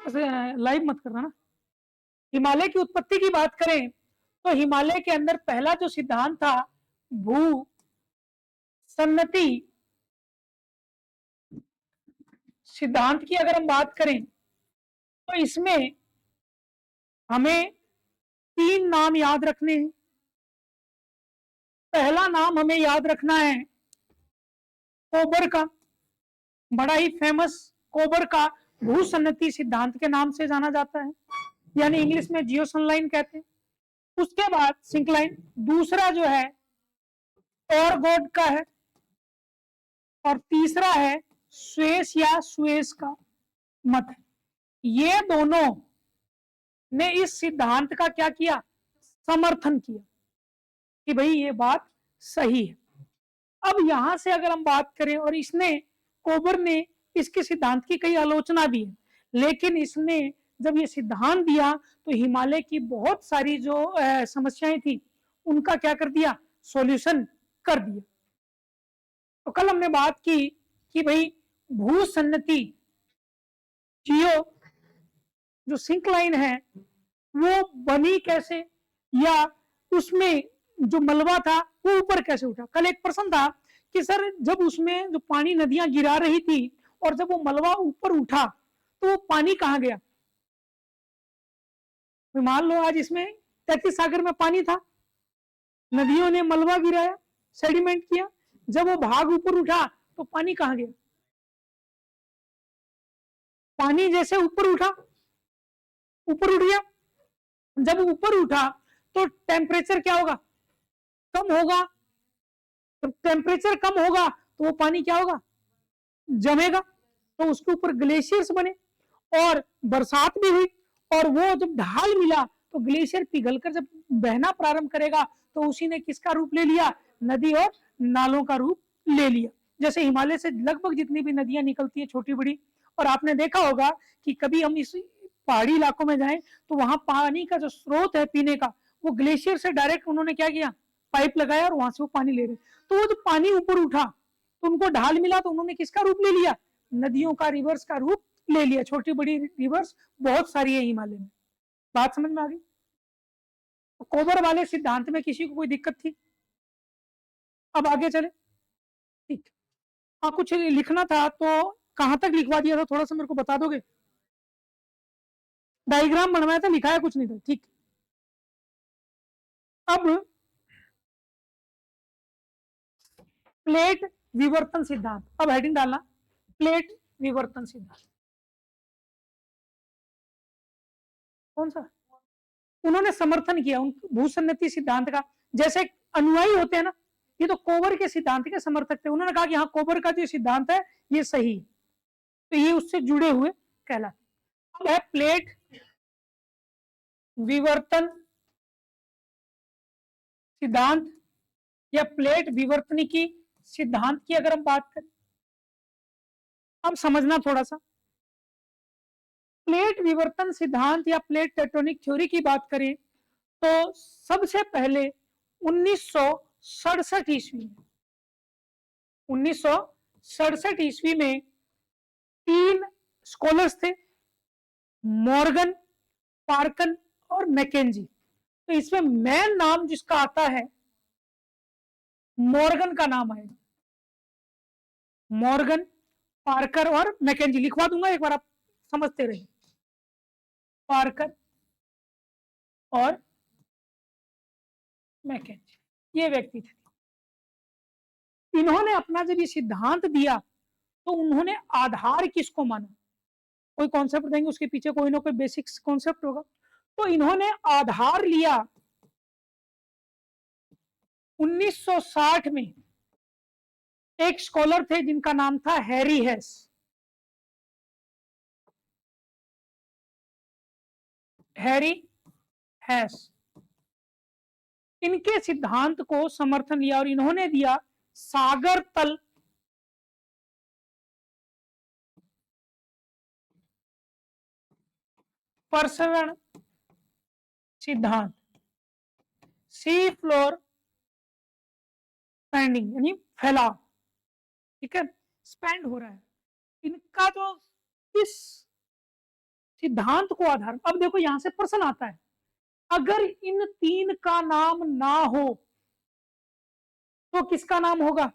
Live मत करना ना। हिमालय की उत्पत्ति की बात करें तो हिमालय के अंदर पहला जो सिद्धांत था भू सन्नति सिद्धांत की अगर हम बात करें तो इसमें हमें 3 नाम याद रखने हैं। पहला नाम हमें याद रखना है कोबर का, बड़ा ही फेमस कोबर का भूसन्नति सिद्धांत के नाम से जाना जाता है, यानी इंग्लिश में जियोसनलाइन कहते हैं। उसके बाद सिंक्लाइन, दूसरा जो है टोरगोड का है, और तीसरा है स्वेस या सुएस का मत है। ये दोनों ने इस सिद्धांत का क्या किया, समर्थन किया कि भाई ये बात सही है। अब यहां से अगर हम बात करें, और इसने कोबर ने इसके सिद्धांत की कई आलोचना भी है, लेकिन इसने जब ये सिद्धांत दिया तो हिमालय की बहुत सारी जो समस्याएं थी उनका क्या कर दिया, सॉल्यूशन कर दिया। तो कल हमने बात की कि भाई भूसन्नति जियो जो सिंक्लाइन है वो बनी कैसे, या उसमें जो मलबा था वो ऊपर कैसे उठा। कल एक प्रश्न था कि सर जब उसमें जो पानी नदियां गिरा रही थी और जब वो मलबा ऊपर उठा तो वो पानी कहाँ गया। मान लो आज इसमें 33 सागर में पानी था, नदियों ने मलबा गिराया, सेडिमेंट किया, जब वो भाग ऊपर उठा तो पानी कहाँ गया। पानी जैसे ऊपर उठा, ऊपर उठ गया, जब ऊपर उठा तो टेम्परेचर क्या होगा, कम होगा। तो टेम्परेचर कम होगा तो वो पानी क्या होगा, जमेगा, तो उसके ऊपर ग्लेशियर्स बने और बरसात भी हुई, और वो जब ढाल मिला तो ग्लेशियर पिघलकर जब बहना प्रारंभ करेगा तो उसी ने किसका रूप ले लिया, नदी और नालों का रूप ले लिया। जैसे हिमालय से लगभग जितनी भी नदियां निकलती है छोटी बड़ी, और आपने देखा होगा कि कभी हम इस पहाड़ी इलाकों में जाएं तो वहां पानी का जो स्रोत है पीने का वो ग्लेशियर से डायरेक्ट उन्होंने क्या किया, पाइप लगाया और वहां से वो पानी ले रहे। तो वो जो पानी ऊपर उठा तो उनको ढाल मिला तो उन्होंने किसका रूप ले लिया, नदियों का, रिवर्स का रूप ले लिया। छोटी बड़ी रिवर्स बहुत सारी है हिमालय में। बात समझ में आ गई। तो कोबर वाले सिद्धांत में किसी को कोई दिक्कत थी। अब आगे चले, ठीक। हाँ कुछ लिखना था तो कहां तक लिखवा दिया था, थोड़ा सा मेरे को बता दोगे। डायग्राम बनवाया था, लिखाया कुछ नहीं था, ठीक। अब प्लेट विवर्तन सिद्धांत, अब हेडिंग डालना प्लेट विवर्तन सिद्धांत। कौन सा, उन्होंने समर्थन किया उन भूसन्नति सिद्धांत का। जैसे अनुयायी होते हैं ना, ये तो कोबर के सिद्धांत के समर्थक थे, उन्होंने कहा कि हाँ कोबर का जो सिद्धांत है ये सही, तो ये उससे जुड़े हुए कहलाते। अब है प्लेट विवर्तन सिद्धांत या प्लेट विवर्तनिकी सिद्धांत की अगर हम बात करें, हम समझना थोड़ा सा। प्लेट विवर्तन सिद्धांत या प्लेट टेक्टोनिक थ्योरी की बात करें तो सबसे पहले 1967 ईस्वी में 1967 ईस्वी में 3 स्कॉलर्स थे, मॉर्गन, पार्कन और मैकेंजी। तो इसमें मेन नाम जिसका आता है मॉर्गन का नाम आएगा, मॉर्गन, पार्कर और मैकेंजी। लिखवा दूंगा एक बार, आप समझते रहे। पार्कर और मैकेंजी ये व्यक्ति थे। इन्होंने अपना जब ये सिद्धांत दिया तो उन्होंने आधार किसको माना, कोई कॉन्सेप्ट देंगे उसके पीछे कोई ना कोई बेसिक कॉन्सेप्ट होगा। तो इन्होंने आधार लिया 1960 में, एक स्कॉलर थे जिनका नाम था हैरी हेस। हैरी हेस, इनके सिद्धांत को समर्थन लिया और इन्होंने दिया सागर तल प्रसरण सिद्धांत, सी फ्लोर स्पेंडिंग यानी फैलाव, ठीक है, स्पेंड हो रहा है। इनका जो इस सिद्धांत को आधार। अब देखो यहां से प्रश्न आता है, अगर इन तीन का नाम ना हो तो किसका नाम होगा?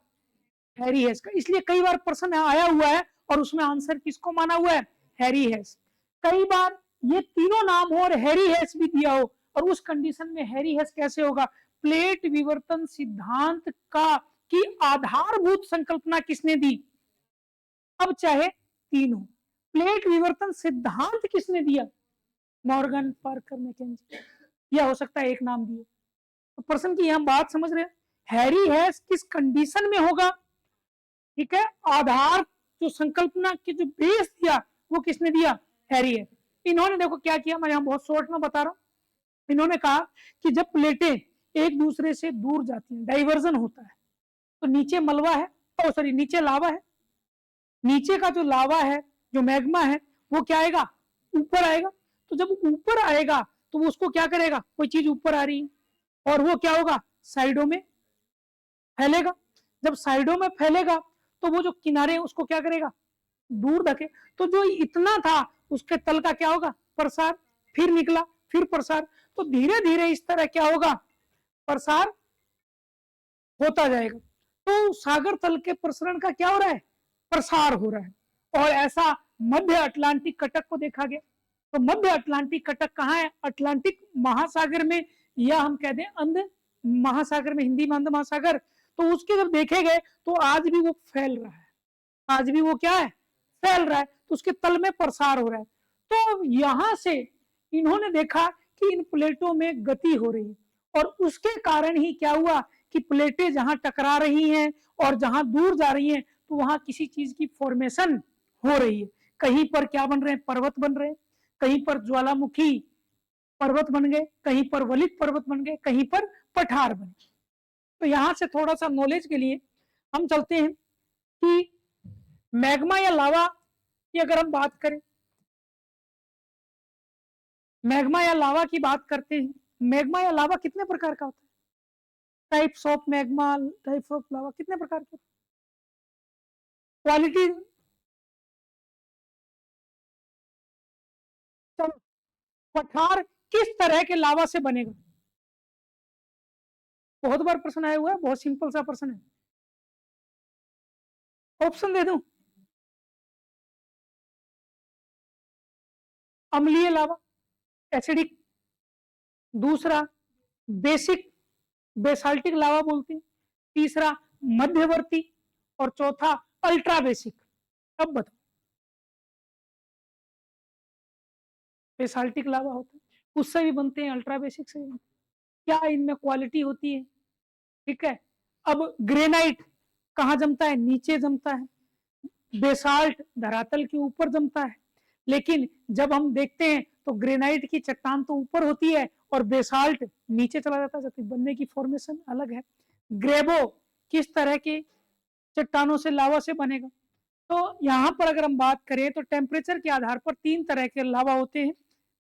हैरी हेस का। इसलिए कई बार प्रश्न आया हुआ है और उसमें आंसर किसको माना हुआ है? हैरी हेस। कई बार ये तीनों नाम हो और हैरी हेस भी दिया हो, और उस कंडीशन में हैरी हेस कैसे होगा? प्लेट विवर्तन सिद्धांत का की आधारभूत संकल्पना किसने दी? अब चाहे तीन हो, प्लेट विवर्तन सिद्धांत किसने दिया? मॉर्गन, पार्कर, मैकेंजी, या हो सकता है एक नाम दिए। तो प्रश्न की यहां बात समझ रहे हैं? हैरी हेस किस कंडीशन में होगा? ठीक है, आधार जो संकल्पना की जो बेस दिया वो किसने दिया? हैरी हेस। इन्होंने देखो क्या किया, मैं यहां बहुत शॉर्ट में बता रहा हूं। इन्होंने कहा कि जब प्लेटें एक दूसरे से दूर जाती हैं, डाइवर्जन होता है, तो नीचे मलबा है, ओ सॉरी नीचे लावा है, नीचे का जो लावा है, जो मैग्मा है, वो क्या आएगा? ऊपर आएगा। तो जब ऊपर आएगा तो वो उसको क्या करेगा? कोई चीज ऊपर आ रही है और वो क्या होगा? साइडों में फैलेगा। जब साइडों में फैलेगा तो वो जो किनारे हैं उसको क्या करेगा? दूर रखे। तो जो इतना था उसके तल का क्या होगा? प्रसार। फिर निकला, फिर प्रसार। तो धीरे धीरे इस तरह क्या होगा? प्रसार होता जाएगा। तो सागर तल के प्रसरण का क्या हो रहा है? प्रसार हो रहा है। और ऐसा मध्य अटलांटिक कटक को देखा गया। तो मध्य अटलांटिक कटक कहाँ है? अटलांटिक महासागर में, या हम कह दें अंध महासागर में, हिंदी में अंध महासागर। तो उसके जब देखे गए तो आज भी वो फैल रहा है, आज भी वो क्या है? फैल रहा है। तो उसके तल में प्रसार हो रहा है। तो यहां से इन्होंने देखा कि इन प्लेटों में गति हो रही है, और उसके कारण ही क्या हुआ कि प्लेटें जहां टकरा रही हैं और जहां दूर जा रही हैं तो वहां किसी चीज की फॉर्मेशन हो रही है। कहीं पर क्या बन रहे हैं? पर्वत बन रहे हैं, कहीं पर ज्वालामुखी पर्वत बन गए, कहीं पर वलित पर्वत बन गए, कहीं पर पठार बन गए। तो यहां से थोड़ा सा नॉलेज के लिए हम चलते हैं कि मैग्मा या लावा की अगर हम बात करें, मैग्मा या लावा की बात करते हैं, मैग्मा या लावा कितने प्रकार का होता है? Types of magma, types of lava कितने प्रकार के? क्वालिटी। चलो, पठार किस तरह के लावा से बनेगा? बहुत बार प्रश्न आया हुआ है, बहुत सिंपल सा प्रश्न है। ऑप्शन दे दूं? अम्लीय लावा, एसिडिक, दूसरा बेसिक, बेसाल्टिक लावा बोलते हैं, तीसरा मध्यवर्ती, और चौथा अल्ट्रा बेसिक। अब बताओ, बेसाल्टिक लावा होता है, उससे भी बनते हैं, अल्ट्रा बेसिक से भी। क्या इनमें क्वालिटी होती है? ठीक है। अब ग्रेनाइट कहाँ जमता है? नीचे जमता है। बेसाल्ट धरातल के ऊपर जमता है। लेकिन जब हम देखते हैं तो ग्रेनाइट की चट्टान तो ऊपर होती है और बेसाल्ट नीचे चला जाता है, जबकि बनने की फॉर्मेशन अलग है। ग्रेबो किस तरह के चट्टानों से, लावा से बनेगा? तो यहाँ पर अगर हम बात करें तो टेम्परेचर के आधार पर तीन तरह के लावा होते हैं,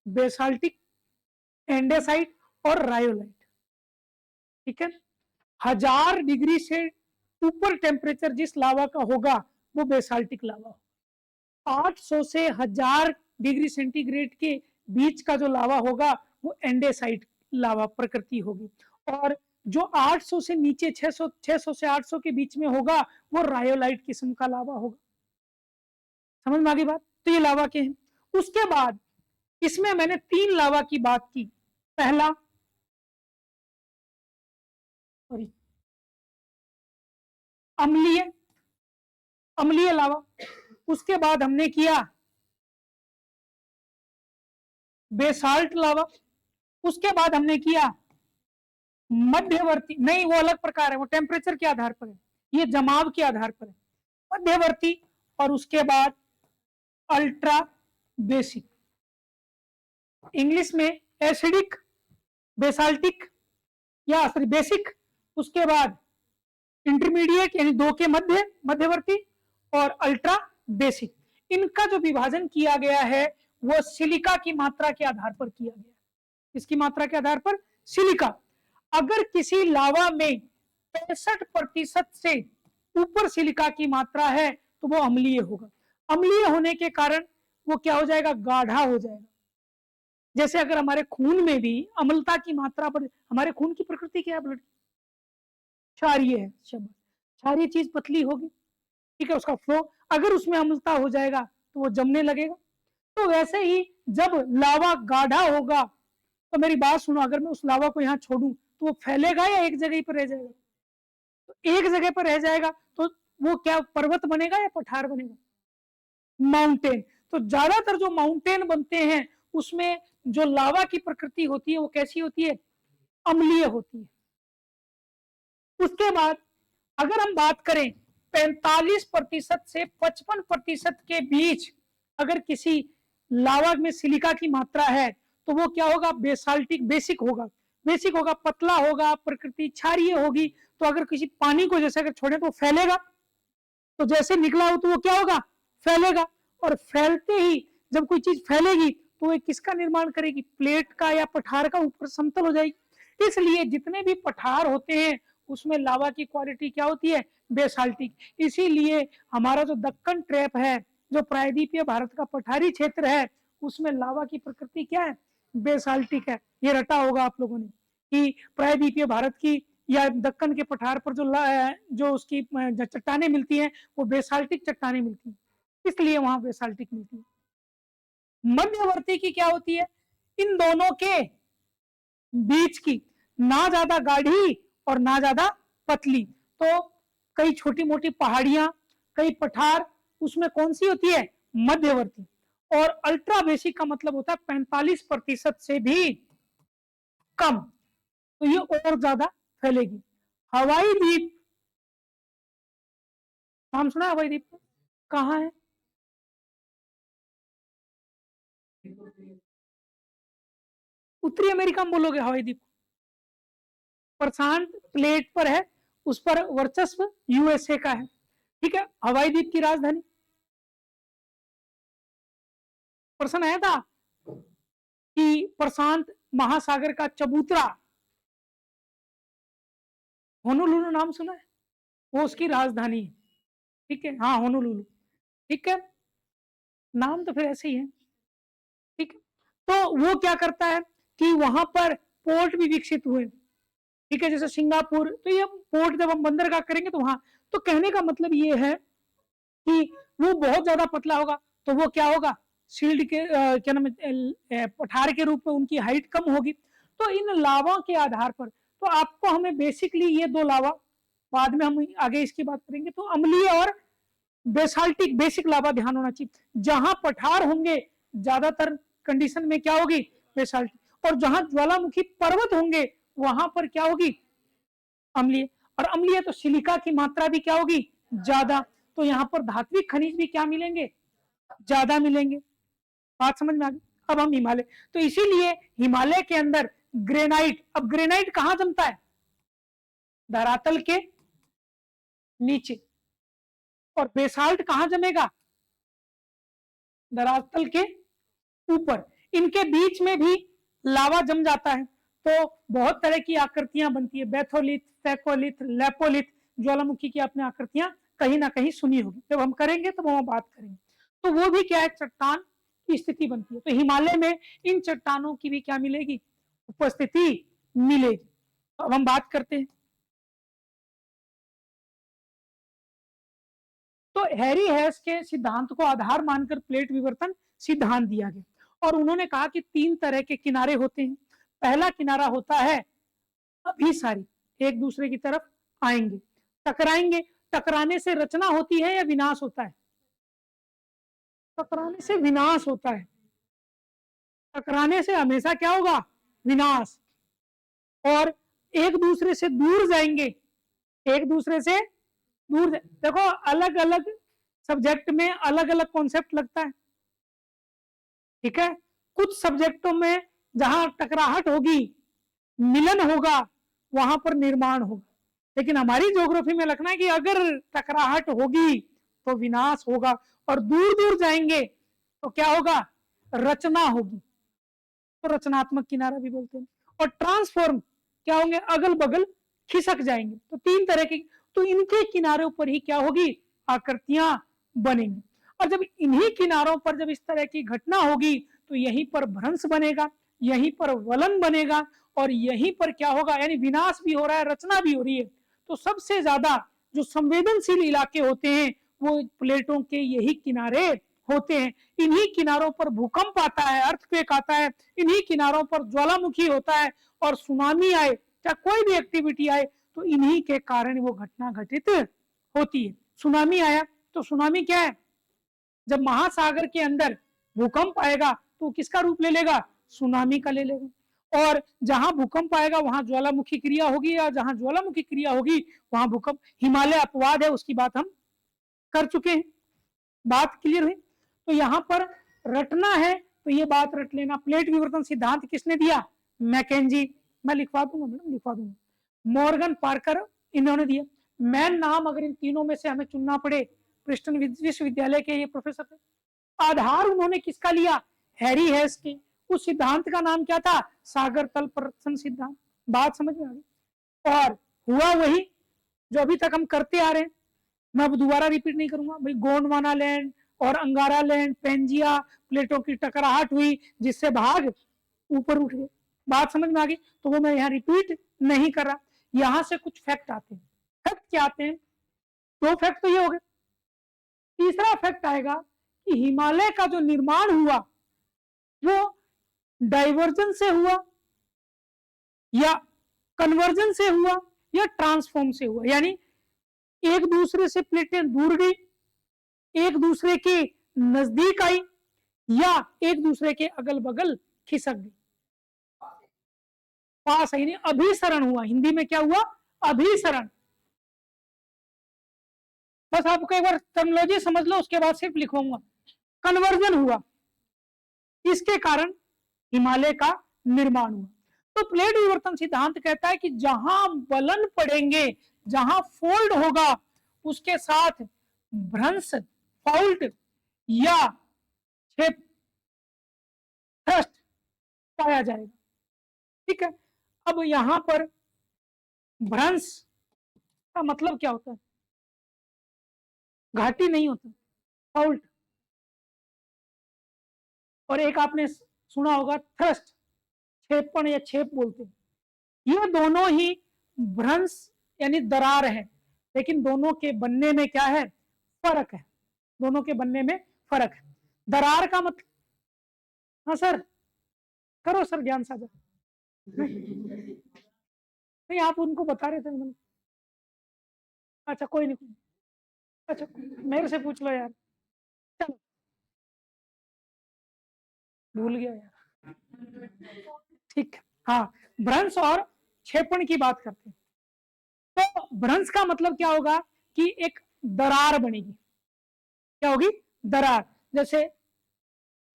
बेसाल्टिक, एंडेसाइट और रायोलाइट। ठीक है। 1000 डिग्री से ऊपर टेम्परेचर जिस लावा का होगा वो बेसाल्टिक लावा होगा। 800 से 1000 डिग्री सेंटीग्रेड के बीच का जो लावा होगा वो एंडेसाइट लावा प्रकृति होगी। और जो 800 से नीचे 600 से 800 के बीच में होगा वो रायोलाइट किस्म का लावा होगा। समझ में आ गई बात? तो ये लावा के हैं। उसके बाद इसमें मैंने 3 लावा की बात की। पहला अम्लीय, अम्लीय लावा। उसके बाद हमने किया बेसाल्ट लावा। उसके बाद हमने किया मध्यवर्ती, नहीं वो अलग प्रकार है, वो टेम्परेचर के आधार पर है, ये जमाव के आधार पर है, मध्यवर्ती। और उसके बाद अल्ट्रा बेसिक, इंग्लिश में एसिडिक, बेसाल्टिक या सॉरी बेसिक, उसके बाद इंटरमीडिएट यानी दो के मध्य, मध्यवर्ती, और अल्ट्रा बेसिक। इनका जो विभाजन किया गया है वो सिलिका की मात्रा के आधार पर किया गया। इसकी मात्रा के आधार पर सिलिका। अगर किसी लावा में 65% से ऊपर सिलिका की मात्रा है तो वो अम्लीय होगा। अम्लीय होने के कारण वो क्या हो जाएगा, गाढ़ा हो जाएगा। जैसे अगर हमारे खून में भी अम्लता की मात्रा पर, हमारे खून की प्रकृति क्या है, ब्लड क्षारीय है, शब्द क्षारीय चीज पतली होगी, ठीक है, उसका फ्लो, अगर उसमें अम्लता हो जाएगा तो वो जमने लगेगा। तो वैसे ही जब लावा गाढ़ा होगा, तो मेरी बात सुनो, अगर मैं उस लावा को यहाँ छोड़ूं तो वो फैलेगा या एक जगह पर रह जाएगा? तो एक जगह पर रह जाएगा, तो वो क्या पर्वत बनेगा या पठार बनेगा? माउंटेन। तो ज्यादातर जो माउंटेन बनते हैं उसमें जो लावा की प्रकृति होती है वो कैसी होती है, अम्लीय होती है। उसके बाद अगर हम बात करें 45% से 55% के बीच अगर किसी लावा में सिलिका की मात्रा है तो वो क्या होगा, बेसाल्टिक, बेसिक होगा। बेसिक होगा, पतला होगा, प्रकृति क्षारीय होगी। तो अगर किसी पानी को जैसे अगर छोड़े तो फैलेगा, तो जैसे निकला हो तो वो क्या होगा, फैलेगा। और फैलते ही जब कोई चीज फैलेगी तो वो किसका निर्माण करेगी, प्लेट का या पठार का, ऊपर समतल हो जाएगी। इसलिए जितने भी पठार होते हैं उसमें लावा की क्वालिटी क्या होती है, बेसाल्टिक। इसीलिए हमारा जो दक्कन ट्रैप है, जो प्रायद्वीपीय भारत का पठारी क्षेत्र है, उसमें लावा की प्रकृति क्या है, बेसाल्टिक है। ये रटा होगा आप लोगों ने कि प्रायद्वीपीय भारत की या दक्कन के पठार पर जो उसकी चट्टाने मिलती हैं वो बेसाल्टिक चट्टाने मिलती हैं, इसलिए वहां बेसाल्टिक मिलती है। मध्यवर्ती की क्या होती है, इन दोनों के बीच की, ना ज्यादा गाढ़ी और ना ज्यादा पतली। तो कई छोटी मोटी पहाड़ियां, कई पठार, उसमें कौन सी होती है, मध्यवर्ती। और अल्ट्रा बेसिक का मतलब होता है 45% से भी कम, तो ये और ज्यादा फैलेगी। हवाई द्वीप, नाम सुना हवाई द्वीप, कहाँ है? उत्तरी अमेरिका में बोलोगे हवाई द्वीप, प्रशांत प्लेट पर है, उस पर वर्चस्व यूएसए का है, ठीक है। हवाई द्वीप की राजधानी, प्रश्न आया था कि प्रशांत महासागर का चबूतरा, होनोलुलु नाम सुना है, वो उसकी राजधानी है, ठीक है, हाँ होनोलुलु, ठीक है, नाम तो फिर ऐसे ही है, ठीक है। तो वो क्या करता है कि वहां पर पोर्ट भी विकसित हुए, ठीक है, जैसे सिंगापुर। तो ये पोर्ट जब हम बंदरगाह करेंगे तो वहां, तो कहने का मतलब ये है कि वो बहुत ज्यादा पतला होगा तो वो क्या होगा, शील्ड के क्या नाम है, पठार के रूप में उनकी हाइट कम होगी। तो इन लावा के आधार पर, तो आपको हमें बेसिकली ये दो लावा, बाद में हम आगे इसकी बात करेंगे, तो अम्लीय और बेसाल्टिक बेसिक लावा ध्यान होना चाहिए। जहां पठार होंगे ज्यादातर कंडीशन में क्या होगी, बेसाल्टिक, और जहां ज्वालामुखी पर्वत होंगे वहां पर क्या होगी, अम्लीय। और अम्लीय तो सिलिका की मात्रा भी क्या होगी, ज्यादा, तो यहाँ पर धात्विक खनिज भी क्या मिलेंगे, ज्यादा मिलेंगे। बात समझ में आ गई। अब हम हिमालय, तो इसीलिए हिमालय के अंदर ग्रेनाइट, अब ग्रेनाइट कहां जमता है, धरातल के नीचे, और बेसाल्ट कहां जमेगा, धरातल के ऊपर। इनके बीच में भी लावा जम जाता है, तो बहुत तरह की आकृतियां बनती है, बैथोलिथ, फैकोलिथ, लेपोलिथ, ज्वालामुखी की आपने आकृतियां कहीं ना कहीं सुनी होगी, जब हम करेंगे तो वहां बात करेंगे। तो वो भी क्या है, चट्टान की स्थिति बनती है। तो हिमालय में इन चट्टानों की भी क्या मिलेगी, उपस्थिति मिलेगी। अब हम बात करते हैं, तो हैरी हैस के सिद्धांत को आधार मानकर प्लेट विवर्तन सिद्धांत दिया गया, और उन्होंने कहा कि 3 तरह के किनारे होते हैं। पहला किनारा होता है अभिसारी, एक दूसरे की तरफ आएंगे, टकराएंगे। टकराने से रचना होती है या विनाश होता है, टकराने से विनाश होता है, टकराने से हमेशा क्या होगा, विनाश। और एक दूसरे से दूर जाएंगे, एक दूसरे से दूर देखो, अलग अलग सब्जेक्ट में अलग अलग कॉन्सेप्ट लगता है, ठीक है। कुछ सब्जेक्टों में जहां टकराहट होगी, मिलन होगा, वहां पर निर्माण होगा। लेकिन हमारी ज्योग्राफी में लगना है कि अगर टकराहट होगी तो विनाश होगा, और दूर दूर जाएंगे तो क्या होगा, रचना होगी, तो रचनात्मक किनारा भी बोलते हैं। और ट्रांसफॉर्म क्या होंगे, अगल बगल खिसक जाएंगे। तो 3 तरह की, तो इनके किनारों पर ही क्या होगी, आकृतियां बनेंगी। और जब इन्हीं किनारों पर जब इस तरह की घटना होगी तो यहीं पर भ्रंश बनेगा, यहीं पर वलन बनेगा, और यहीं पर क्या होगा, यानी विनाश भी हो रहा है, रचना भी हो रही है। तो सबसे ज्यादा जो संवेदनशील इलाके होते हैं वो प्लेटों के यही किनारे होते हैं। इन्हीं किनारों पर भूकंप आता है, अर्थक्वेक आता है, इन्हीं किनारों पर ज्वालामुखी होता है, और सुनामी आए, चाहे कोई भी एक्टिविटी आए, तो इन्हीं के कारण वो घटना घटित होती है। सुनामी आया तो सुनामी क्या है, जब महासागर के अंदर भूकंप आएगा तो किसका रूप ले लेगा, सुनामी का ले लेगा। और जहां भूकंप आएगा वहां ज्वालामुखी क्रिया होगी, और जहां ज्वालामुखी क्रिया होगी वहां भूकंप। हिमालय अपवाद है, उसकी बात हम कर चुके हैं, बात क्लियर हुई। तो यहाँ पर रटना है तो ये बात रट लेना। प्लेट विवर्तन सिद्धांत किसने दिया, मैकेंजी, मैं लिखवा दूंगा मैडम, लिखवा दूंगा, मॉर्गन पार्कर इन्होंने दिया। मैन नाम अगर इन तीनों में से हमें चुनना पड़े, प्रिंस्टन विश्वविद्यालय के ये प्रोफेसर थे। आधार उन्होंने किसका लिया, हैरी हेस के। उस सिद्धांत का नाम क्या था, सागर तल प्रवर्तन सिद्धांत। बात समझ में आ गई। और हुआ वही जो अभी तक हम करते आ रहे हैं, मैं अब दोबारा रिपीट नहीं करूंगा भाई। गोंडवाना लैंड और अंगारा लैंड, पेंजिया प्लेटों की टकराहट हुई जिससे भाग ऊपर उठ गए। बात समझ में आ गई, तो वो मैं यहाँ रिपीट नहीं कर रहा। यहां से कुछ फैक्ट आते हैं। फैक्ट क्या आते हैं, दो फैक्ट तो ये हो गए। तीसरा फैक्ट आएगा कि हिमालय का जो निर्माण हुआ वो डाइवर्जन से हुआ या कन्वर्जन से हुआ या ट्रांसफॉर्म से हुआ, यानी एक दूसरे से प्लेटें दूर गई, एक दूसरे के नजदीक आई, या एक दूसरे के अगल बगल खिसक गई। पास आई नहीं, अभिसरण हुआ। हिंदी में क्या हुआ, अभिसरण। बस आपको एक बार टर्मिनोलॉजी समझ लो, उसके बाद सिर्फ लिखवाऊंगा। कन्वर्जन हुआ, इसके कारण हिमालय का निर्माण हुआ। तो प्लेट विवर्तन सिद्धांत कहता है कि जहां बलन पड़ेंगे, जहां फोल्ड होगा, उसके साथ भ्रंश, फॉल्ट या छेद, थ्रस्ट पाया जाएगा। ठीक है। अब यहां पर भ्रंश का मतलब क्या होता है, घाटी नहीं होता, फॉल्ट। और एक आपने सुना होगा थ्रस्ट, छेपण या छेप बोलते हैं। ये दोनों ही भ्रंश यानी दरार है, लेकिन दोनों के बनने में क्या है, फर्क है। दोनों के बनने में फर्क है। दरार का मतलब, हाँ सर, करो सर ज्ञान साझा। नहीं आप उनको बता रहे थे मैंने। अच्छा कोई नहीं, अच्छा मेरे से पूछ लो यार, चलो भूल गया यार। ठीक, हाँ, भ्रंश और छेपण की बात करते हैं। तो भ्रंश का मतलब क्या होगा कि एक दरार बनेगी। क्या होगी, दरार। जैसे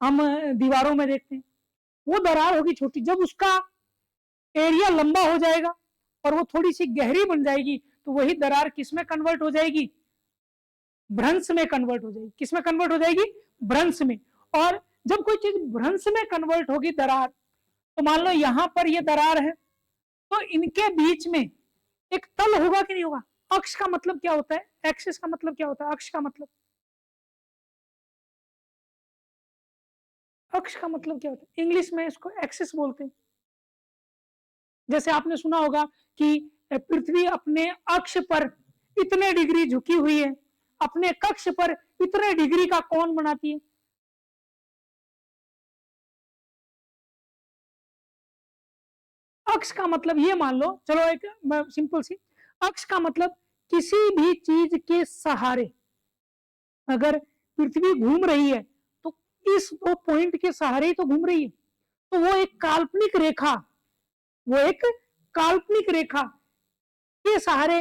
हम दीवारों में देखते हैं, वो दरार होगी छोटी, जब उसका एरिया लंबा हो जाएगा और वो थोड़ी सी गहरी बन जाएगी तो वही दरार किसमें कन्वर्ट हो जाएगी, भ्रंश में कन्वर्ट हो जाएगी। किसमें कन्वर्ट हो जाएगी, भ्रंश में। और जब कोई चीज भ्रंश में कन्वर्ट होगी, दरार, तो मान लो यहां पर ये दरार है, तो इनके बीच में एक तल होगा कि नहीं होगा। अक्ष का मतलब क्या होता है, एक्सिस का मतलब क्या होता है, अक्ष का मतलब, अक्ष का मतलब क्या होता है, इंग्लिश में इसको एक्सिस बोलते हैं। जैसे आपने सुना होगा कि पृथ्वी अपने अक्ष पर इतने डिग्री झुकी हुई है, अपने कक्ष पर इतने डिग्री का कोण बनाती है। अक्ष का मतलब ये मान लो, चलो एक सिंपल सी, अक्ष का मतलब किसी भी चीज के सहारे अगर पृथ्वी घूम रही है तो इस दो पॉइंट के सहारे ही तो घूम रही है, तो वो एक काल्पनिक रेखा, वो एक काल्पनिक रेखा के सहारे,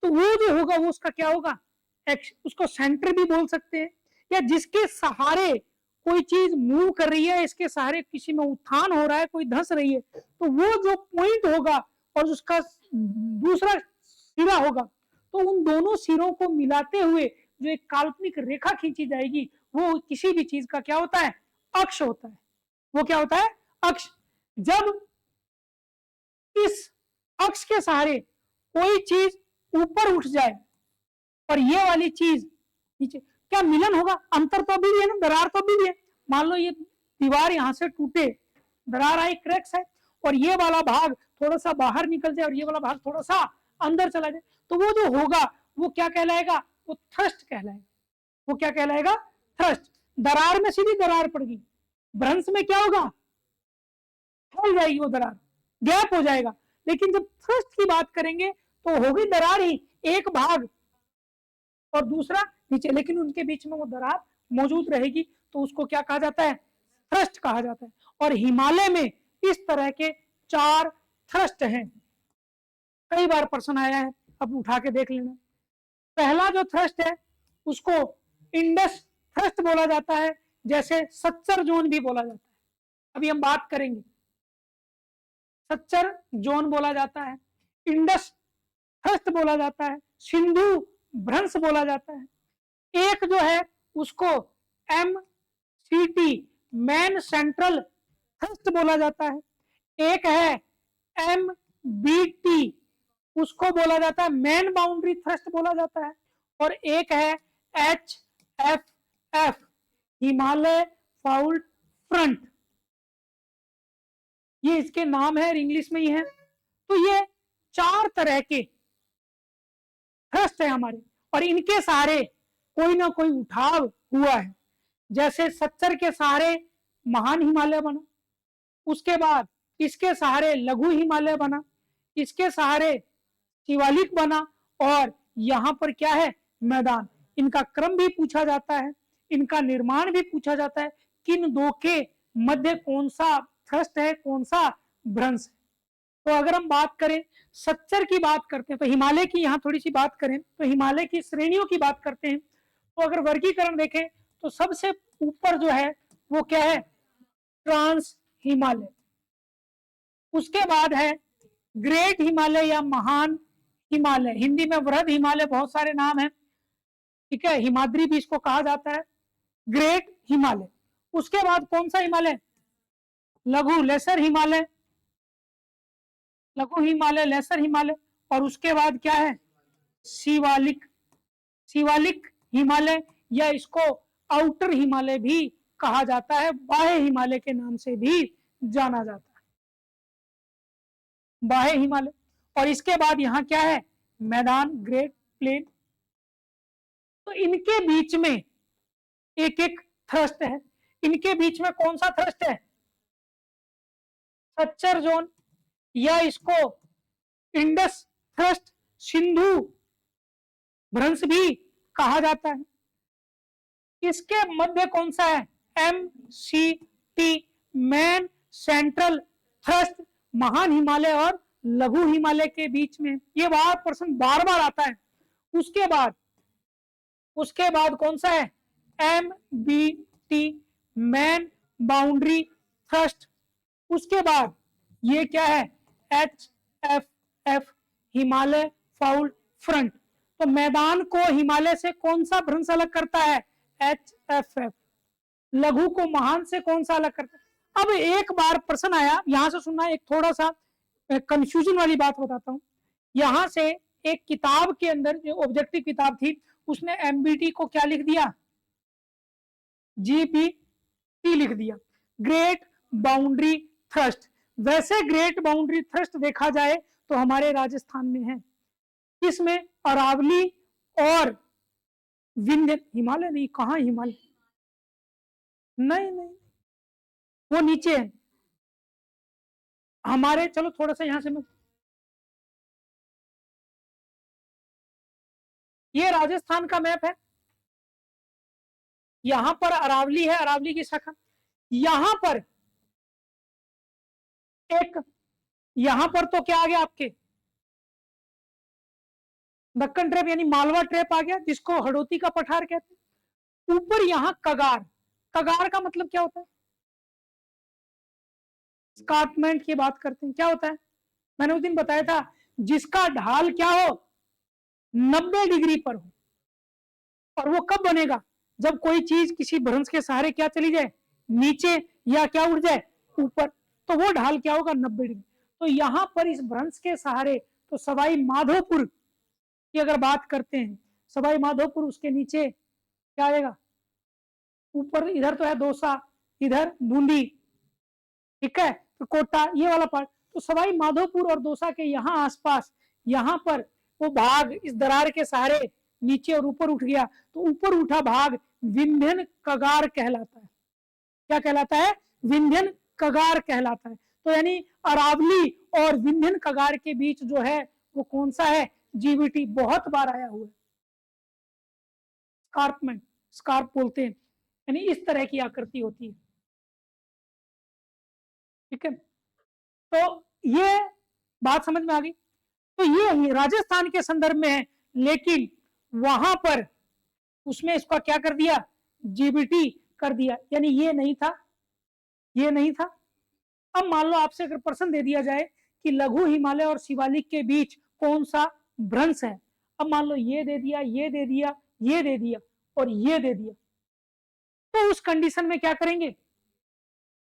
तो वो जो होगा वो उसका क्या होगा, एक्स। उसको सेंटर भी बोल सकते हैं, या जिसके सहारे कोई चीज मूव कर रही है, इसके सहारे किसी में उत्थान हो रहा है, कोई धंस रही है, तो वो जो पॉइंट होगा और उसका दूसरा सिरा होगा, तो उन दोनों सिरों को मिलाते हुए जो एक काल्पनिक रेखा खींची जाएगी, वो किसी भी चीज का क्या होता है, अक्ष होता है। वो क्या होता है, अक्ष। जब इस अक्ष के सहारे कोई चीज ऊपर उठ जाए और ये वाली चीज नीचे, क्या मिलन होगा? अंतर तो अभी भी है ना, दरार तो अभी भी है। मान लो ये दीवार यहां से टूटे, दरार आई, क्रैक्स है, और ये वाला भाग थोड़ा सा बाहर निकल जाए और ये वाला भाग थोड़ा सा अंदर चला जाए, तो वो जो होगा वो क्या कहलाएगा? वो थ्रस्ट कहलाएगा। वो क्या कहलाएगा? थ्रस्ट। दरार में सीधी दरार पड़ गई, भ्रंश में क्या होगा? फैल जाएगी वो दरार, गैप हो जाएगा। लेकिन जब थ्रस्ट की बात करेंगे तो होगी दरार ही, एक भाग और दूसरा नीचे, लेकिन उनके बीच में वो दरार मौजूद रहेगी, तो उसको क्या कहा जाता है? थ्रस्ट कहा जाता है। और हिमालय में इस तरह के 4 थ्रस्ट हैं। कई बार प्रश्न आया है, अब उठा के देख लेना। पहला जो थ्रस्ट है उसको इंडस थ्रस्ट बोला जाता है, जैसे सच्चर जोन भी बोला जाता है। अभी हम बात करेंगे, सच्चर जोन बोला जाता है, इंडस थ्रस्ट बोला जाता है, सिंधु भ्रंश बोला जाता है। एक जो है उसको MCT मैन सेंट्रल थ्रस्ट बोला जाता है, एक है MBT उसको बोला जाता है मैन बाउंड्री थ्रस्ट बोला जाता है, और एक है HFF हिमालय फाउल्ड फ्रंट। ये इसके नाम है और इंग्लिश में ही है। तो ये 4 तरह के थ्रस्ट है हमारे, और इनके सहारे कोई ना कोई उठाव हुआ है। जैसे सच्चर के सहारे महान हिमालय बना, उसके बाद इसके सहारे लघु हिमालय बना, इसके सहारे शिवालिक बना, और यहां पर क्या है? मैदान। इनका क्रम भी पूछा जाता है, इनका निर्माण भी पूछा जाता है, किन दो के मध्य कौन सा थ्रस्ट है, कौन सा भ्रंश है। तो अगर हम बात करें सच्चर की बात करते हैं, तो हिमालय की यहां थोड़ी सी बात करें तो हिमालय की श्रेणियों की बात करते हैं, तो अगर वर्गीकरण देखें तो सबसे ऊपर जो है वो क्या है? ट्रांस हिमालय। उसके बाद है ग्रेट हिमालय या महान हिमालय, हिंदी में वृहद हिमालय, बहुत सारे नाम हैं, ठीक है, हिमाद्री भी इसको कहा जाता है, ग्रेट हिमालय। उसके बाद कौन सा हिमालय? लघु लेसर हिमालय, लघु हिमालय, लेसर हिमालय। और उसके बाद क्या है? शिवालिक, शिवालिक हिमालय, या इसको आउटर हिमालय भी कहा जाता है, बाह्य हिमालय के नाम से भी जाना जाता है, बाह्य हिमालय। और इसके बाद यहाँ क्या है? मैदान, ग्रेट प्लेन। तो इनके बीच में एक एक थ्रस्ट है। इनके बीच में कौन सा थ्रस्ट है? सच्चर जोन, या इसको इंडस थ्रस्ट, सिंधु भ्रंश भी कहा जाता है। इसके मध्य कौन सा है? MCT मैन सेंट्रल थ्रस्ट, महान हिमालय और लघु हिमालय के बीच में। ये बार प्रश्न बार बार आता है। उसके बाद कौन सा है? MBT main boundary thrust. उसके बाद ये क्या है? HFF Himalaya fold front. तो मैदान को हिमालय से कौन सा भ्रंश अलग करता है? HFF। लघु को महान से कौन सा अलग करता है? अब एक बार प्रश्न आया, यहां से सुनना, एक थोड़ा सा कंफ्यूजन वाली बात बताता हूं। यहां से एक किताब के अंदर, जो ऑब्जेक्टिव किताब थी, उसने MBT को क्या लिख दिया? GPT लिख दिया, ग्रेट बाउंड्री थ्रस्ट। वैसे ग्रेट बाउंड्री थ्रस्ट देखा जाए तो हमारे राजस्थान में है, इसमें अरावली और विंध्य, हिमालय नहीं, कहां हिमालय, नहीं नहीं, वो नीचे है हमारे। चलो थोड़ा सा यहां से मैं, ये राजस्थान का मैप है, यहां पर अरावली है, अरावली की शाखा। यहां पर एक, यहां पर तो क्या आ गया आपके? दक्कन ट्रेप यानी मालवा ट्रेप आ गया, जिसको हड़ौती का पठार कहते हैं। ऊपर यहां कगार, कगार का मतलब क्या होता है? स्कार्पमेंट की बात करते हैं, क्या होता है? मैंने उस दिन बताया था, जिसका ढाल क्या हो? 90 डिग्री पर हो। और वो कब बनेगा? जब कोई चीज किसी भ्रंश के सहारे क्या चली जाए? नीचे, या क्या उड़ जाए? ऊपर। तो वो ढाल क्या होगा? 90 डिग्री। तो यहां पर इस भ्रंश के सहारे, तो सवाई माधोपुर की अगर बात करते हैं, सवाई माधोपुर, उसके नीचे क्या आएगा, ऊपर इधर तो है डोसा, इधर बूंदी, ठीक है, तो कोटा ये वाला पार्ट, तो सवाई माधोपुर और दौसा के यहाँ आसपास, यहाँ पर वो भाग इस दरार के सहारे नीचे और ऊपर उठ गया, तो ऊपर उठा भाग विंध्यन कगार कहलाता है। क्या कहलाता है, विंध्यन कगार कहलाता है। तो यानी अरावली और विंध्यन कगार के बीच जो है वो कौन सा है, जीबीटी, बहुत बार आया हुआ है। स्कार्पमेंट, स्कार्प बोलते हैं, यानी इस तरह की आकृति होती है, ठीक है। तो ये बात समझ में आ गई। तो ये राजस्थान के संदर्भ में है, लेकिन वहां पर उसमें इसका क्या कर दिया, जीबीटी कर दिया, यानी ये नहीं था, ये नहीं था। अब मान लो आपसे अगर प्रश्न दे दिया जाए कि लघु हिमालय और शिवालिक के बीच कौन सा भ्रंश है, अब मान लो ये दे दिया, ये दे दिया, ये दे दिया और ये दे दिया, तो उस कंडीशन में क्या करेंगे,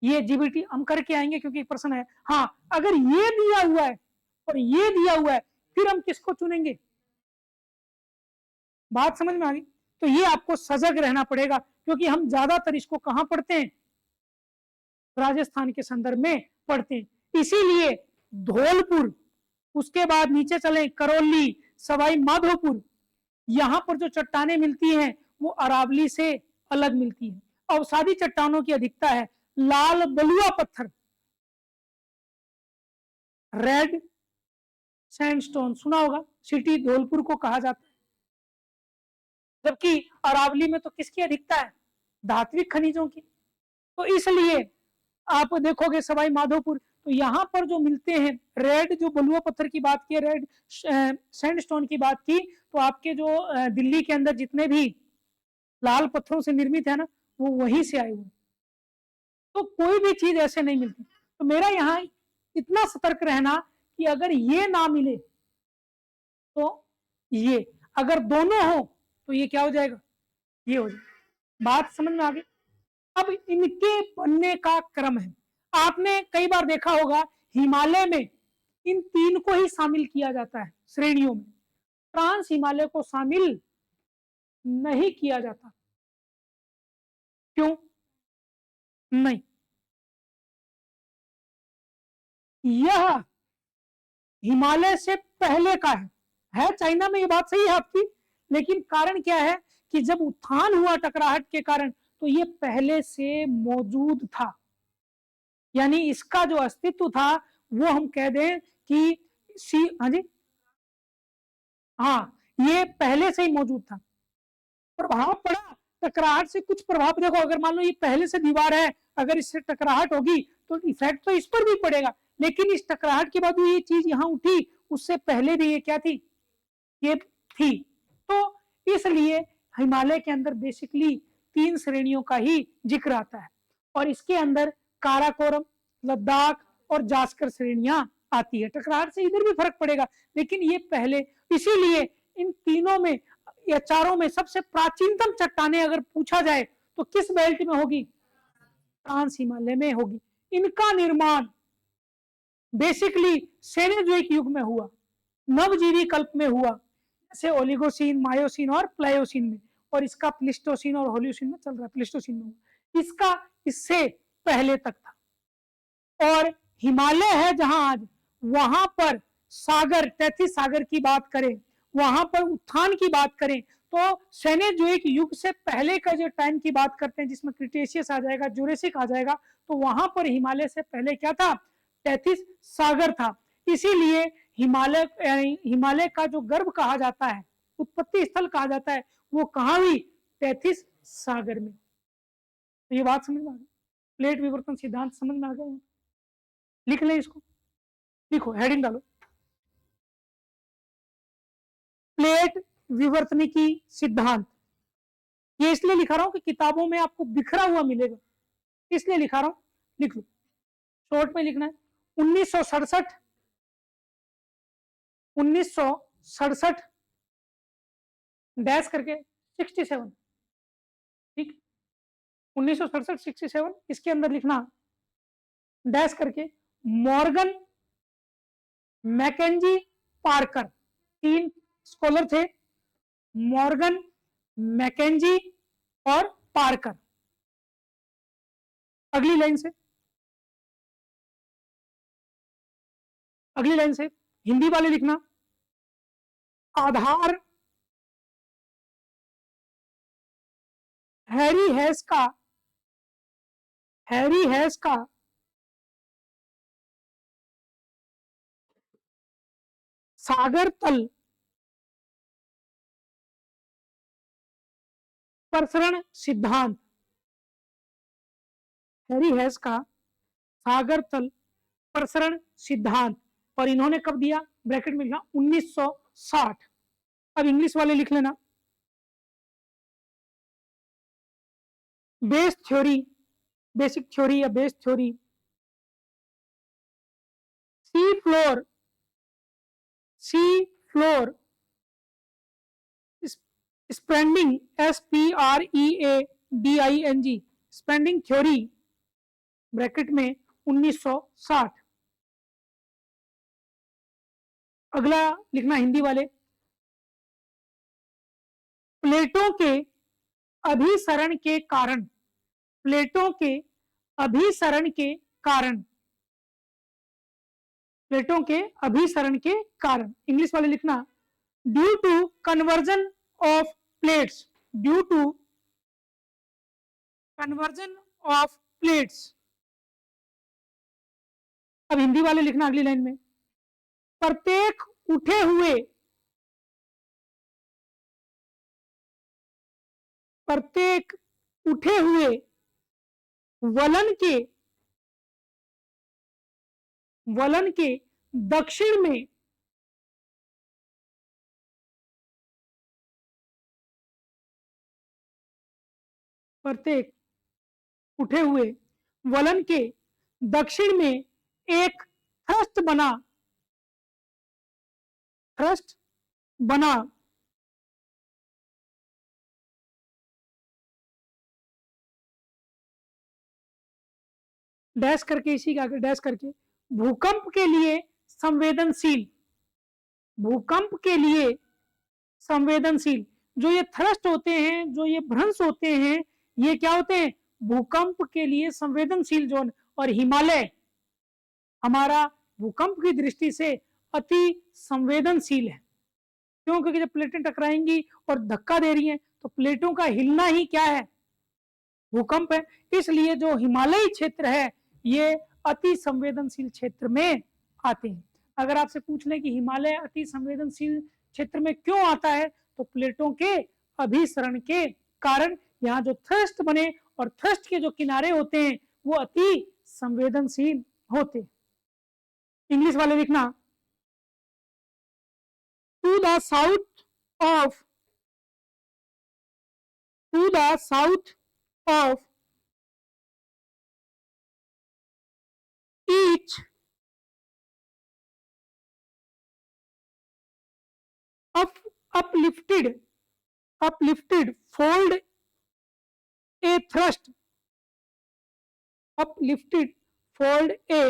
ये जीबीटी हम करके आएंगे क्योंकि प्रश्न है। हाँ, अगर ये दिया हुआ है और ये दिया हुआ है, फिर हम किसको चुनेंगे, बात समझ में आ गई। तो ये आपको सजग रहना पड़ेगा, क्योंकि हम ज्यादातर इसको कहां पढ़ते हैं, राजस्थान के संदर्भ में पढ़ते हैं। इसीलिए धौलपुर, उसके बाद नीचे चले करौली, सवाई माधोपुर, यहां पर जो चट्टानें मिलती हैं वो अरावली से अलग मिलती है। अवसादी चट्टानों की अधिकता है, लाल बलुआ पत्थर, रेड सैंडस्टोन, सुना होगा, सिटी धौलपुर को कहा जाता है। जबकि अरावली में तो किसकी अधिकता है, धात्विक खनिजों की। तो इसलिए आप देखोगे सवाई माधोपुर, तो यहां पर जो मिलते हैं रेड, जो बलुआ पत्थर की बात की, रेड सैंडस्टोन की बात की, तो आपके जो दिल्ली के अंदर जितने भी लाल पत्थरों से निर्मित है ना, वो वहीं से आए हुए। तो कोई भी चीज ऐसे नहीं मिलती। तो मेरा यहाँ इतना सतर्क रहना कि अगर ये ना मिले तो ये, अगर दोनों हो तो ये क्या हो जाएगा, ये हो जाएगा। बात समझ में आ गई। अब इनके बनने का क्रम है, आपने कई बार देखा होगा हिमालय में इन तीन को ही शामिल किया जाता है श्रेणियों में, ट्रांस हिमालय को शामिल नहीं किया जाता। क्यों नहीं, यह हिमालय से पहले का है चाइना में, ये बात सही है आपकी, लेकिन कारण क्या है कि जब उत्थान हुआ टकराहट के कारण, तो ये पहले से मौजूद था, यानी इसका जो अस्तित्व था वो हम कह दें कि हाँ जी, हाँ, ये पहले से ही मौजूद था। प्रभाव पड़ा टकराहट से, कुछ प्रभाव देखो, अगर मान लो ये पहले से दीवार है, अगर इससे टकराहट होगी तो इफेक्ट तो इस पर भी पड़ेगा, लेकिन इस टकराहट के बाद ये चीज यहाँ उठी, उससे पहले भी ये क्या थी, ये थी। तो इसलिए हिमालय के अंदर बेसिकली तीन श्रेणियों का ही जिक्र आता है, और इसके अंदर काराकोरम, लद्दाख और जास्कर श्रेणियां आती है। टकराहट से इधर भी फर्क पड़ेगा, लेकिन ये पहले, इसीलिए इन तीनों में या चारों में सबसे प्राचीनतम चट्टानें अगर पूछा जाए तो किस बेल्ट में होगी, ट्रांस हिमालय में होगी। इनका निर्माण बेसिकली सेनेजोइक युग में हुआ, नवजीवी कल्प में हुआ, जैसे ओलिगोसीन, मायोसीन और प्लायोसीन में, और इसका प्लिस्टोसीन और होलियोसीन में चल रहा है, प्लिस्टोसीन में हुआ, इसका इससे पहले तक था। और हिमालय है जहां आज, वहां पर सागर, 33 सागर की बात करें, वहां पर उत्थान की बात करें, तो सेनेजोइक युग से पहले का जो टाइम की बात करते हैं, जिसमें क्रिटेशियस आ जाएगा, जुरेसिक आ जाएगा, तो वहां पर हिमालय से पहले क्या था, 33 सागर था। इसीलिए हिमालय का जो गर्भ कहा जाता है, उत्पत्ति स्थल कहा जाता है, वो कहां हुई, 33 सागर में। तो ये बात समझ में आ गई, प्लेट विवर्तन सिद्धांत समझ में आ गया, लिख लें इसको, लिखो, हेडिंग डालो, प्लेट विवर्तनिकी सिद्धांत। ये इसलिए लिखा रहा हूं कि किताबों में आपको बिखरा हुआ मिलेगा, इसलिए लिखा रहा हूं, लिख लो, शॉर्ट में लिखना है। 1967 डैश करके 67, ठीक, 1967 67, इसके अंदर लिखना डैश करके मॉर्गन मैकेंजी पार्कर, तीन स्कॉलर थे, मॉर्गन मैकेंजी और पार कर। अगली लाइन से, अगली लाइन से हिंदी वाले लिखना, आधार हैरी हैस का सागर तल प्रसरण सिद्धांत, हैरी हैस का सागर तल प्रसरण सिद्धांत, और इन्होंने कब दिया, ब्रैकेट में लिखा 1960। अब इंग्लिश वाले लिख लेना, बेस थ्योरी, बेसिक थ्योरी या base theory, sea floor spending, SPREADING, spending theory, bracket में 1960। अगला लिखना हिंदी वाले, प्लेटों के अभिसरण के कारण, प्लेटों के अभिसरण के कारण, प्लेटों के अभिसरण के कारण। इंग्लिश वाले लिखना, due to conversion of plates, due to conversion of plates. अब हिंदी वाले लिखना अगली लाइन में, प्रत्येक उठे हुए, प्रत्येक उठे हुए वलन के दक्षिण में, प्रत्येक उठे हुए वलन के दक्षिण में एक थ्रस्ट बना, थ्रस्ट बना, डैश करके, इसी के आगे डैश करके, भूकंप के लिए संवेदनशील, भूकंप के लिए संवेदनशील। जो ये थ्रस्ट होते हैं, जो ये भ्रंश होते हैं, ये क्या होते हैं, भूकंप के लिए संवेदनशील जोन। और हिमालय हमारा भूकंप की दृष्टि से अति संवेदनशील है। क्यों? क्योंकि जब प्लेटें टकराएंगी और धक्का दे रही हैं तो प्लेटों का हिलना ही क्या है, भूकंप है। इसलिए जो हिमालयी क्षेत्र है ये अति संवेदनशील क्षेत्र में आते हैं। अगर आपसे पूछ लें कि हिमालय अति संवेदनशील क्षेत्र में क्यों आता है, तो प्लेटों के अभिसरण के कारण यहाँ जो थ्रस्ट बने और थ्रस्ट के जो किनारे होते हैं वो अति संवेदनशील होते। इंग्लिश वाले लिखना, to the south of each uplifted fold a thrust, uplifted fold a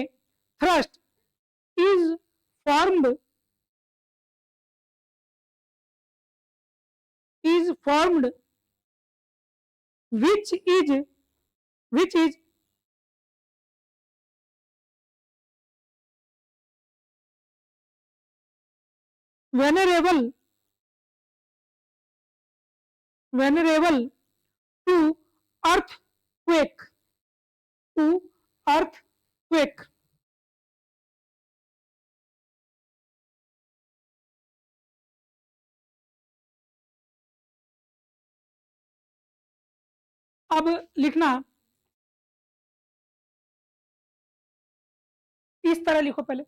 thrust is formed which is vulnerable to earthquake, अब लिखना इस तरह लिखो, पहले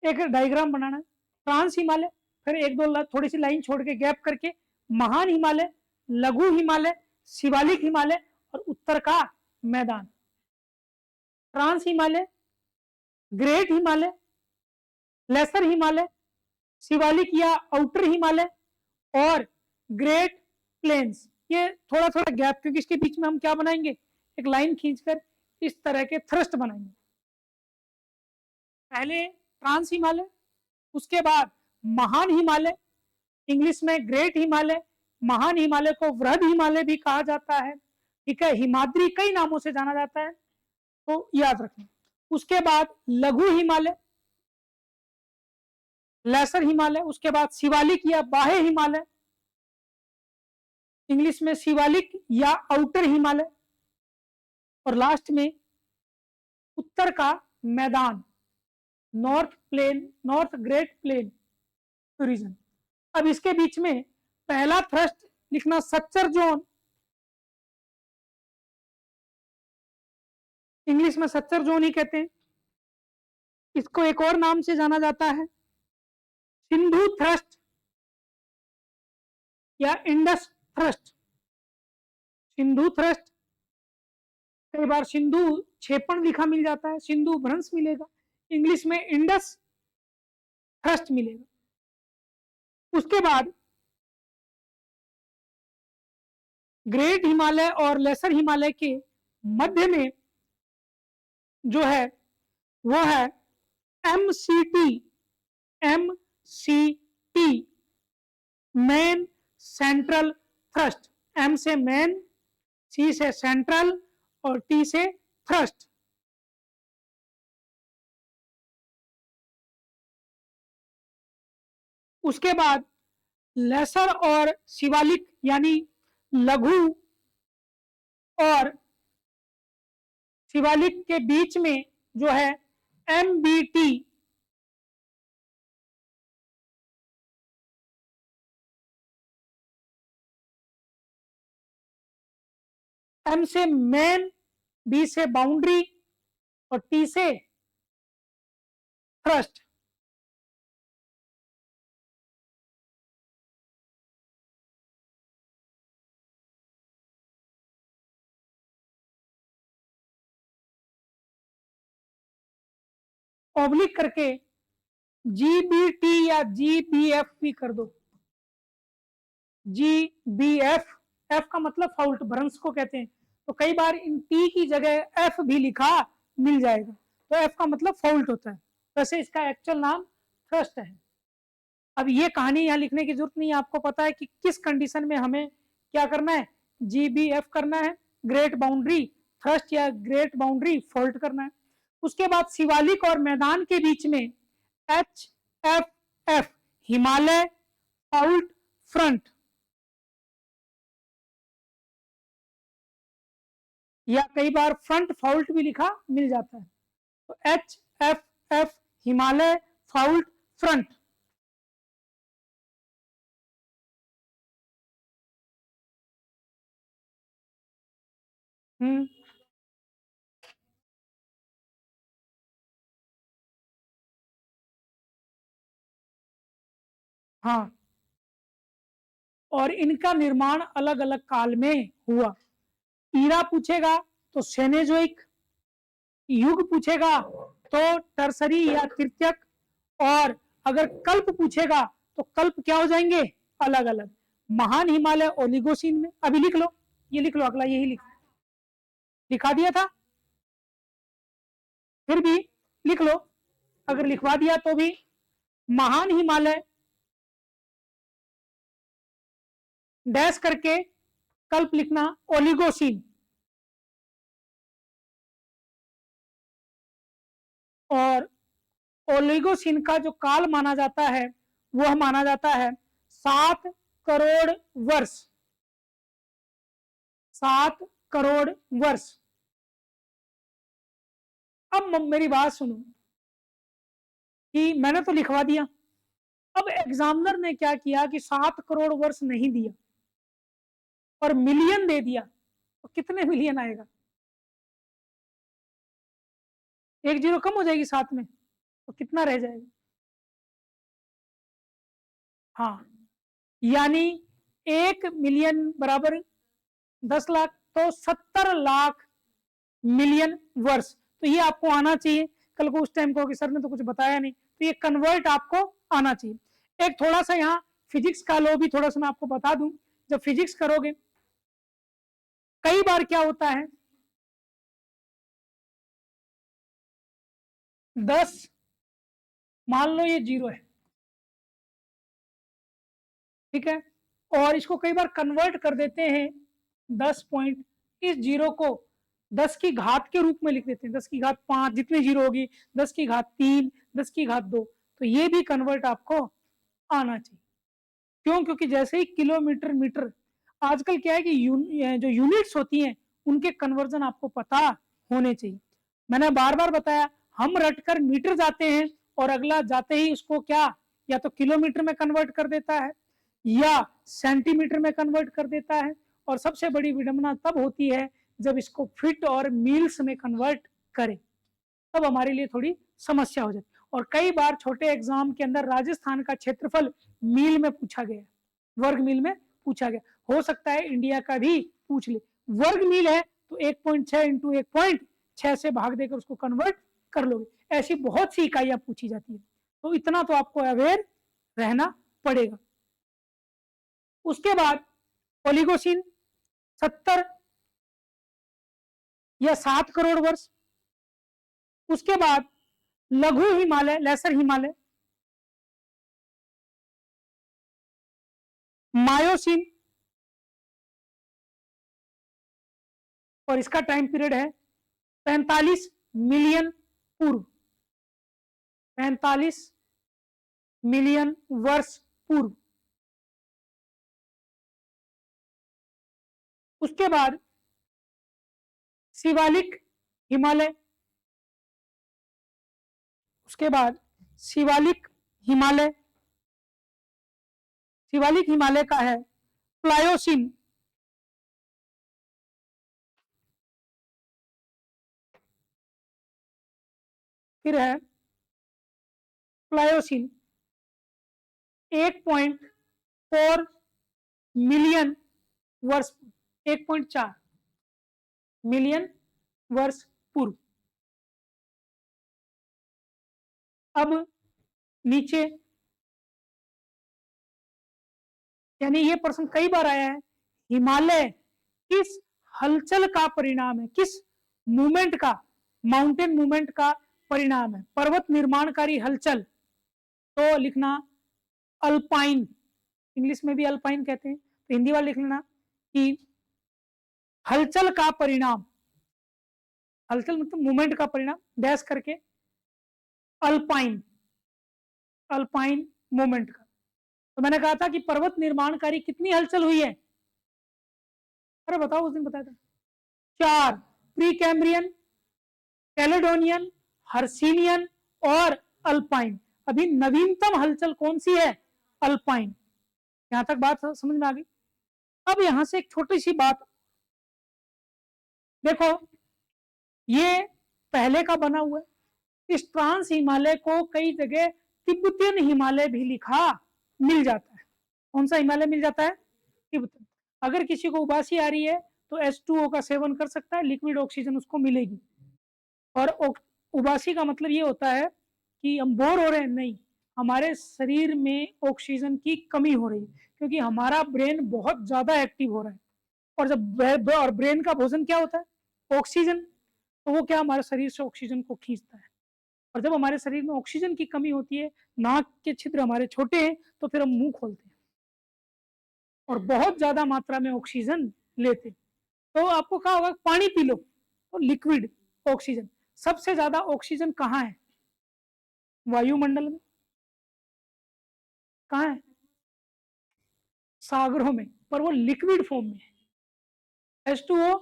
एक डायग्राम बनाना है, ट्रांस हिमालय, फिर एक दो थोड़ी सी लाइन छोड़ के गैप करके महान हिमालय, लघु हिमालय, शिवालिक हिमालय और उत्तर का मैदान। Trans Himalaya, great Himalaya, lesser Himalaya, Shivalik या आउटर हिमालय और ग्रेट प्लेन्स। ये थोड़ा थोड़ा गैप, क्योंकि इसके बीच में हम क्या बनाएंगे, एक लाइन खींचकर इस तरह के थ्रस्ट बनाएंगे। पहले ट्रांस हिमालय, उसके बाद महान हिमालय, इंग्लिश में ग्रेट हिमालय महान हिमालय को वृहद हिमालय भी कहा जाता है, ठीक है, हिमाद्री कई नामों से जाना जाता है, तो याद रखें। उसके बाद लघु हिमालय, लेसर हिमालय, उसके बाद शिवालिक या बाह्य हिमालय, इंग्लिश में शिवालिक या आउटर हिमालय, और लास्ट में उत्तर का मैदान, north plain, north great plain region. अब इसके बीच में पहला थ्रस्ट लिखना स्ट्रक्चर जोन, इंग्लिश में स्ट्रक्चर जोन ही कहते हैं, इसको एक और नाम से जाना जाता है सिंधु थ्रस्ट या इंडस थ्रस्ट। सिंधु थ्रस्ट, कई बार सिंधु क्षेपण लिखा मिल जाता है, सिंधु भ्रंश मिलेगा, इंग्लिश में इंडस थ्रस्ट मिलेगा। उसके बाद ग्रेट हिमालय और लेसर हिमालय के मध्य में जो है वो है MCT, MCT, main central thrust. M से मेन, C से सेंट्रल और T से थ्रस्ट। उसके बाद लेसर और शिवालिक यानी लघु और शिवालिक के बीच में जो है MBT, M से मेन, B से बाउंड्री और T से थ्रस्ट। ऑब्लिक करके GBT या GBF भी कर दो। GBF, F का मतलब फाउल्ट, भ्रंश को कहते हैं, तो कई बार इन T की जगह F भी लिखा मिल जाएगा, तो F का मतलब फाउल्ट होता है, वैसे इसका एक्चुअल नाम थ्रस्ट है। अब ये कहानी यहाँ लिखने की जरूरत नहीं है, आपको पता है कि किस कंडीशन में हमें क्या करना है, GBF करना है, ग्रेट बाउंड्री थ्रस्ट या ग्रेट बाउंड्री फॉल्ट करना है। उसके बाद शिवालिक और मैदान के बीच में HFF, हिमालय फाउल्ट फ्रंट, या कई बार फ्रंट फाउल्ट भी लिखा मिल जाता है, तो HFF हिमालय फाउल्ट फ्रंट। हाँ, और इनका निर्माण अलग अलग काल में हुआ। ईरा पूछेगा तो सेनेजोइक, युग पूछेगा तो टर्सरी या तृतीयक, और अगर कल्प पूछेगा तो कल्प क्या हो जाएंगे, अलग अलग। महान हिमालय ओलिगोसीन में, अभी लिख लो, ये लिख लो, अगला यही लिखा दिया था, फिर भी लिख लो, अगर लिखवा दिया तो भी। महान हिमालय डैश करके कल्प लिखना ओलिगोसीन, और ओलिगोसीन का जो काल माना जाता है वह माना जाता है 7 करोड़ वर्ष, 7 करोड़ वर्ष। अब मेरी बात सुनो कि मैंने तो लिखवा दिया, अब एग्जामिनर ने क्या किया कि 7 करोड़ वर्ष नहीं दिया और मिलियन दे दिया, तो कितने मिलियन आएगा, एक जीरो कम हो जाएगी साथ में, तो कितना रह जाएगा, हाँ, यानी 1 मिलियन बराबर 10 लाख, तो 70 लाख मिलियन वर्ष। तो ये आपको आना चाहिए, कल को उस टाइम को कि सर ने तो कुछ बताया नहीं, तो ये कन्वर्ट आपको आना चाहिए। एक थोड़ा सा यहाँ फिजिक्स का लॉ भी थोड़ा सा मैं आपको बता दूं, जब फिजिक्स करोगे कई बार क्या होता है, 10 मान लो ये 0 है, ठीक है, और इसको कई बार कन्वर्ट कर देते हैं 10 पॉइंट, इस जीरो को 10 की घात के रूप में लिख देते हैं, 10 की घात 5 जितनी जीरो होगी, 10 की घात 3, 10 की घात 2, तो ये भी कन्वर्ट आपको आना चाहिए। क्यों? क्योंकि जैसे ही किलोमीटर, मीटर, आजकल क्या है कि जो यूनिट्स होती हैं उनके कन्वर्जन आपको पता होने चाहिए। मैंने बार बार बताया, हम रटकर मीटर जाते हैं और अगला जाते ही उसको क्या या तो किलोमीटर में कन्वर्ट कर देता है या सेंटीमीटर में कन्वर्ट कर देता है, और सबसे बड़ी विडंबना तब होती है जब इसको फीट और मील्स में कन्वर्ट करें, तब हमारे लिए थोड़ी समस्या हो जाती है। और कई बार छोटे एग्जाम के अंदर राजस्थान का क्षेत्रफल मील में पूछा गया, वर्ग मील में पूछा गया, हो सकता है इंडिया का भी पूछ ले। वर्ग मील है तो 1.6 इंटू 1.6 से भाग देकर उसको कन्वर्ट कर लोगे। ऐसी बहुत सी इकाइयां पूछी जाती है, तो इतना तो आपको अवेयर रहना पड़ेगा। उसके बाद ओलिगोसीन 70 या 7 करोड़ वर्ष। उसके बाद लघु हिमालय, लेसर हिमालय, मायोसीन, और इसका टाइम पीरियड है 45 मिलियन पूर्व, 45 मिलियन वर्ष पूर्व। उसके बाद शिवालिक हिमालय, उसके बाद शिवालिक हिमालय, शिवालिक हिमालय का है प्लायोसीन, फिर है प्लायोसीन 1.4 मिलियन वर्ष, 1.4 मिलियन वर्ष पूर्व। अब नीचे, यानी ये प्रश्न कई बार आया है, हिमालय किस हलचल का परिणाम है, किस मूवमेंट का, माउंटेन मूवमेंट का परिणाम है, पर्वत निर्माणकारी हलचल, तो लिखना अल्पाइन, इंग्लिश में भी अल्पाइन कहते हैं, तो हिंदी वाला लिख लेना कि हलचल का परिणाम, हलचल मतलब मूवमेंट का परिणाम, डैश करके अल्पाइन, अल्पाइन मूवमेंट का। तो मैंने कहा था कि पर्वत निर्माणकारी कितनी हलचल हुई है, अरे बताओ, उस दिन बताया था 4, प्री कैम्ब्रियन, कैलेडोनियन, हर्सिनियन और अल्पाइन। अभी नवीनतम हलचल कौन सी है? अल्पाइन। यहां तक बात समझ में आ गई। अब यहां से एक छोटी सी बात देखो, ये पहले का बना हुआ है, इस ट्रांस हिमालय को कई जगह तिब्बतियन हिमालय भी लिखा मिल जाता है। कौन सा हिमालय मिल जाता है? तिब्बतियन। अगर किसी को उबासी आ रही है तो H2O का सेवन कर सकता है, लिक्विड ऑक्सीजन उसको मिलेगी। और उबासी का मतलब ये होता है कि हम बोर हो रहे हैं, नहीं, हमारे शरीर में ऑक्सीजन की कमी हो रही है, क्योंकि हमारा ब्रेन बहुत ज्यादा एक्टिव हो रहा है, और जब और ब्रेन का भोजन क्या होता है? ऑक्सीजन, तो वो क्या हमारे शरीर से ऑक्सीजन को खींचता है, और जब हमारे शरीर में ऑक्सीजन की कमी होती है, नाक के छिद्र हमारे छोटे हैं, तो फिर हम मुंह खोलते हैं और बहुत ज्यादा मात्रा में ऑक्सीजन लेते हैं। तो आपको कहा होगा पानी पी लो, तो लिक्विड ऑक्सीजन, सबसे ज्यादा ऑक्सीजन कहाँ है? वायुमंडल में। कहाँ है? सागरों में, पर वो लिक्विड फॉर्म में है। H2O,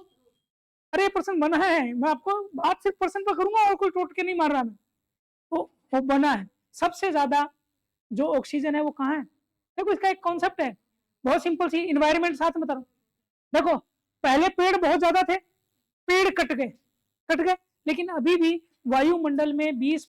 अरे प्रश्न बना है, मैं आपको बात सिर्फ प्रश्न पर करूंगा और कोई टोटके नहीं मार रहा मैं, तो वो बना है। सबसे ज्यादा जो ऑक्सीजन है वो कहाँ है? देखो, इसका एक कॉन्सेप्ट है, बहुत सिंपल सी, इन्वायरमेंट साथ में बता रहा हूँ। देखो, पहले पेड़ बहुत ज्यादा थे, पेड़ कट गए, लेकिन अभी भी वायुमंडल में 20